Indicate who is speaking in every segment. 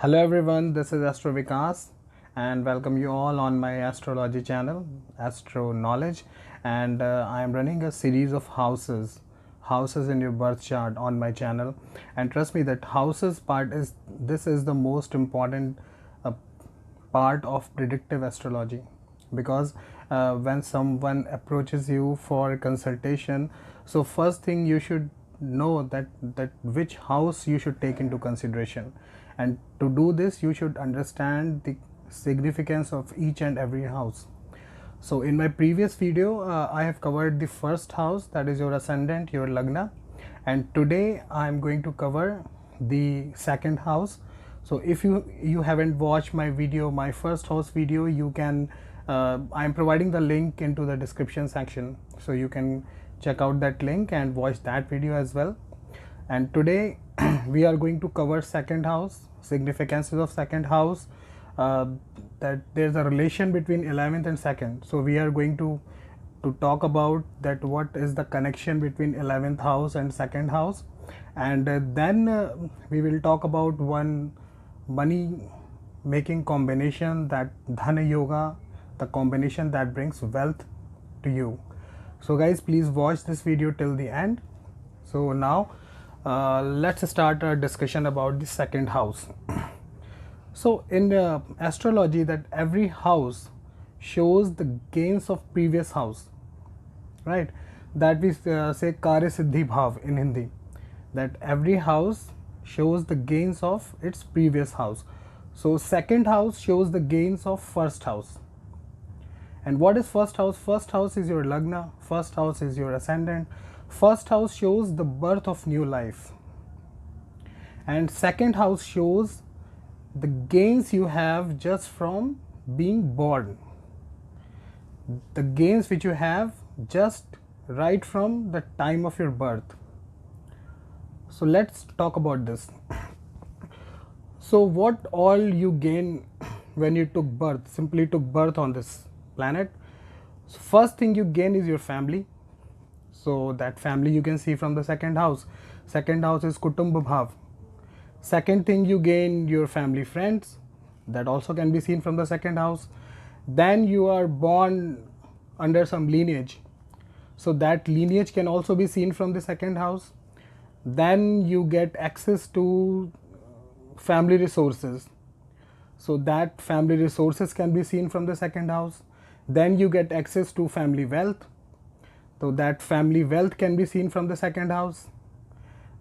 Speaker 1: Hello everyone, this is Astro Vikas and welcome you all on my astrology channel, Astro Knowledge. And I am running a series of houses in your birth chart on my channel. And trust me, that houses part is the most important uh, part of predictive astrology, because when someone approaches you for a consultation, so first thing you should know that which house you should take into consideration, and to do this you should understand the significance of each and every house. So in my previous video I have covered the first house, that is your ascendant, your lagna, and today I am going to cover the second house. So if you haven't watched my video, my first house video, you can I am providing the link into the description section, so you can check out that link and watch that video as well. And today we are going to cover second house, significances of second house, uh, that there's a relation between 11th and second. So we are going to talk about that, what is the connection between 11th house and second house. And then we will talk about one money making combination, that dhana yoga, the combination that brings wealth to you. So guys, please watch this video till the end. So now let's start our discussion about the second house. So in astrology, that every house shows the gains of previous house, right? That we say karya siddhi bhav in Hindi, that every house shows the gains of its previous house. So second house shows the gains of first house. And what is first house? First house is your lagna, first house is your ascendant. First house shows the birth of new life, and second house shows the gains you have just from being born, the gains which you have just right from the time of your birth. So let's talk about this. So what all you gain when you took birth, simply took birth on this planet? So first thing you gain is your family. So that family you can see from the second house. Second house is kutumbha bhav. Second thing you gain your family friends, that also can be seen from the second house. Then you are born under some lineage, so that lineage can also be seen from the second house. Then you get access to family resources, so that family resources can be seen from the second house. Then you get access to family wealth, so that family wealth can be seen from the second house.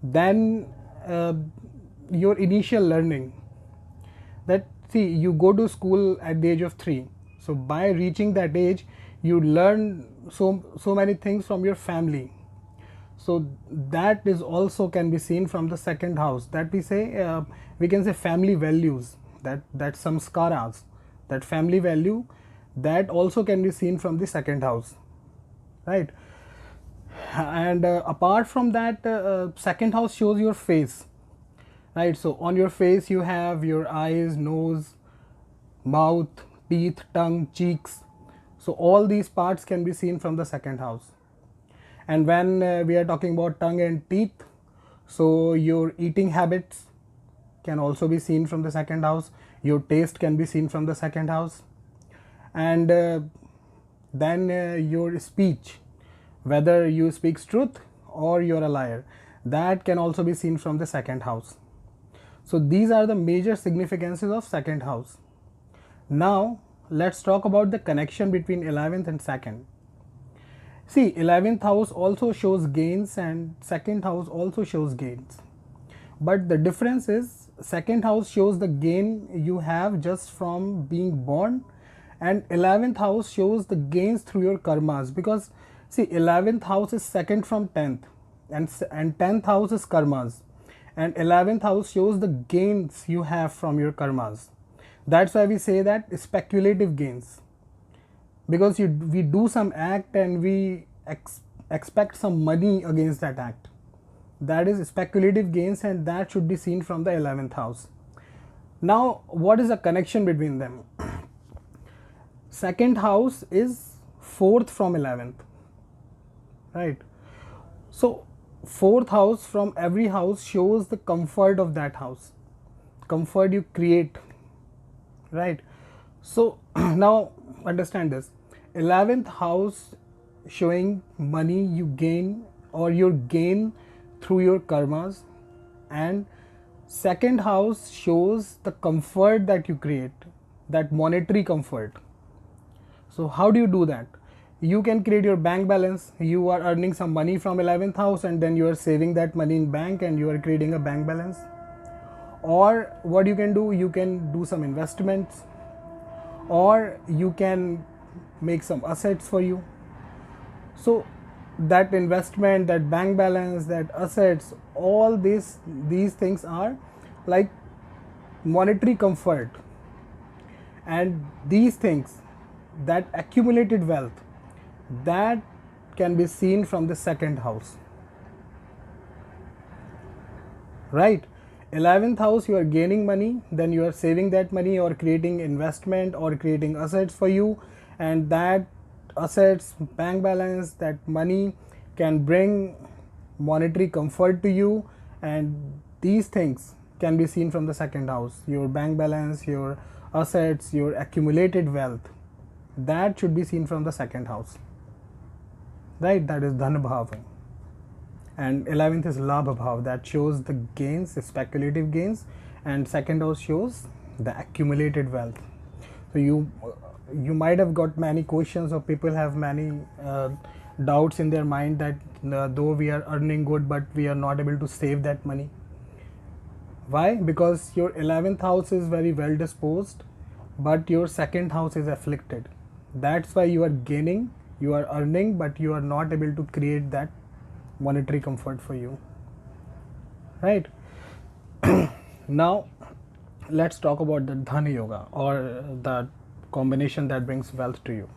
Speaker 1: Then your initial learning, that see, you go to school at the age of 3, so by reaching that age you learn so many things from your family. So that is also can be seen from the second house, that we say we can say family values, that samskaras, that family value, that also can be seen from the second house, right? And apart from that, second house shows your face, right? So on your face you have your eyes, nose, mouth, teeth, tongue, cheeks. So all these parts can be seen from the second house. And when we are talking about tongue and teeth, so your eating habits can also be seen from the second house, your taste can be seen from the second house. And then your speech, whether you speak truth or you're a liar, that can also be seen from the second house. So these are the major significances of second house. Now let's talk about the connection between 11th and second. See, 11th house also shows gains and second house also shows gains, but the difference is second house shows the gain you have just from being born, and 11th house shows the gains through your karmas. Because see, 11th house is second from 10th, and 10th house is karmas, and 11th house shows the gains you have from your karmas. That's why we say that speculative gains, because we do some act and we expect some money against that act. That is speculative gains, and that should be seen from the 11th house. Now what is the connection between them? Second house is fourth from 11th, right? So fourth house from every house shows the comfort of that house, comfort you create, right? So now understand this. 11th house showing money you gain or your gain through your karmas, and second house shows the comfort that you create, that monetary comfort. So how do you do that? You can create your bank balance. You are earning some money from 11th house and then you are saving that money in bank and you are creating a bank balance. Or what you can do some investments, or you can make some assets for you. So that investment, that bank balance, that assets, all these things are like monetary comfort, and these things, that accumulated wealth, that can be seen from the second house, right? 11th house, you are gaining money, then you are saving that money or creating investment or creating assets for you, and that assets, bank balance, that money can bring monetary comfort to you, and these things can be seen from the second house. Your bank balance, your assets, your accumulated wealth, that should be seen from the second house, right? That is dhan bhav. And 11th is labha bhav, that shows the gains, speculative gains, and second house shows the accumulated wealth. So you might have got many questions, or people have many doubts in their mind that though we are earning good but we are not able to save that money. Why? Because your 11th house is very well disposed but your second house is afflicted. That's why you are gaining, you are earning, but you are not able to create that monetary comfort for you, right? Now let's talk about the dhana yoga, or the combination that brings wealth to you.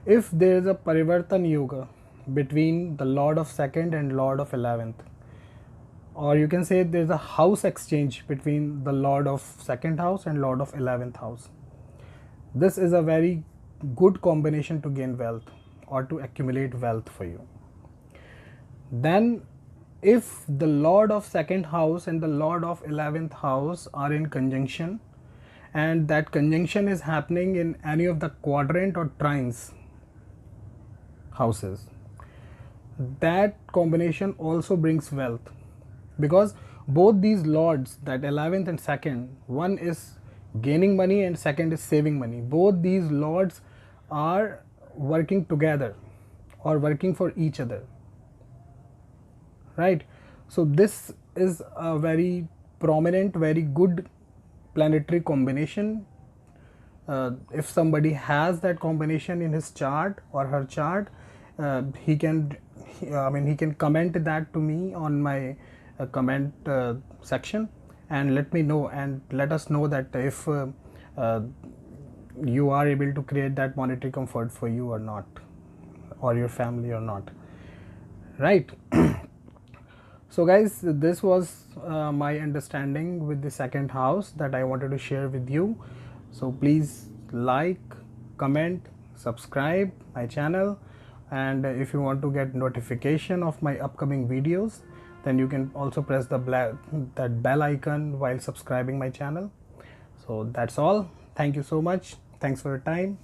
Speaker 1: If there is a parivartan yoga between the lord of second and lord of 11th, or you can say there's a house exchange between the lord of second house and lord of 11th house, this is a very good combination to gain wealth or to accumulate wealth for you. Then if the lord of second house and the lord of 11th house are in conjunction, and that conjunction is happening in any of the quadrant or trines houses, that combination also brings wealth, because both these lords, that 11th and second, one is gaining money and second is saving money. Both these lords are working together or working for each other, right? So this is a very prominent, very good planetary combination. If somebody has that combination in his chart or her chart, he can comment that to me on my comment section, and let me know, and let us know that if you are able to create that monetary comfort for you or not, or your family or not, right? So guys, this was my understanding with the second house that I wanted to share with you. So please like, comment, subscribe my channel, and if you want to get notification of my upcoming videos, then you can also press that bell icon while subscribing my channel. So that's all. Thank you so much. Thanks for your time.